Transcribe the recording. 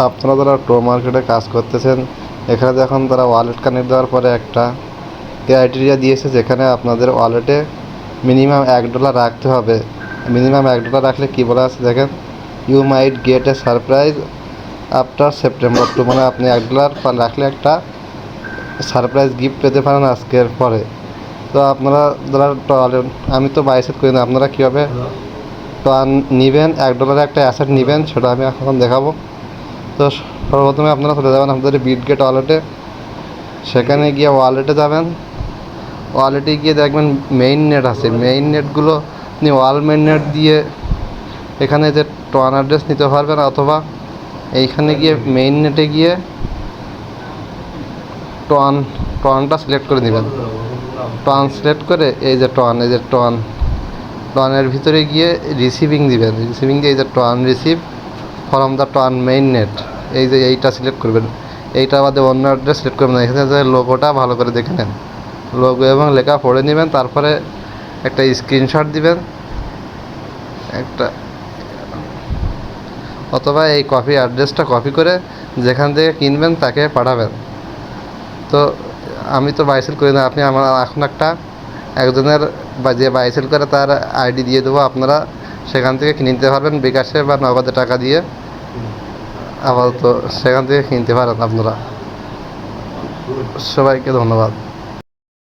আপনারা যারা টো মার্কেটে কাজ করতেছেন, এখানে দেখুন তারা ওয়ালেট কানেক্ট দেওয়ার পরে একটা ক্রাইটেরিয়া দিয়েছে, যেখানে আপনাদের ওয়ালেটে মিনিমাম $1 রাখতে হবে। মিনিমাম $1 রাখলে কী বলা আছে দেখেন, you might get a surprise after September 2, মানে আপনি $1 রাখলে একটা সারপ্রাইজ গিফট পেতে পারেন আজকের পরে। তো আপনারা যারা আমি তো বাইসেট করি না, আপনারা কীভাবে টোয়ান নেবেন, $1 একটা অ্যাসেট নেবেন সেটা আমি এখন দেখাবো। তো সর্বপ্রথমে আপনারা চলে যাবেন আপনাদের বিটগেট ওয়ালেটে। সেখানে গিয়ে ওয়ালেটে যাবেন, ওয়ালেটে গিয়ে দেখবেন মেইন নেট আছে, মেইন নেটগুলো আপনি ওয়াল মেইন নেট দিয়ে এখানে যে টোয়ান অ্যাড্রেস নিতে পারবেন, অথবা এইখানে গিয়ে মেইন নেটে গিয়ে টোয়ানটা সিলেক্ট করে নেবেন। টোয়ান সিলেক্ট করে এই যে টোয়ানের ভিতরে গিয়ে রিসিভিং দিবেন। রিসিভিং দিয়ে এই যে টোয়ান রিসিভ ফ্রম দ্য টোয়ান মেইন নেট, এই যে এইটা সিলেক্ট করবেন। এইটা বাদে অন্য অ্যাড্রেস সিলেক্ট করবেন না। এখানে যে লোগোটা ভালো করে দেখে নেন, লোগো এবং লেখা পড়ে নেবেন। তারপরে একটা স্ক্রিনশট দিবেন একটা, অথবা এই অ্যাড্রেসটা কপি করে যেখান থেকে কিনবেন তাকে পাঠাবেন। তো আমি তো বাইসেল করি না, আপনি আমার এখন একজনের যে বাইসেল করে তার আইডি দিয়ে দেবো, আপনারা সেখান থেকে কিনতে পারবেন বিকাশে বা নগদে টাকা দিয়ে। আপাতত সেখান থেকে কিনতে পারেন আপনারা। সবাইকে ধন্যবাদ।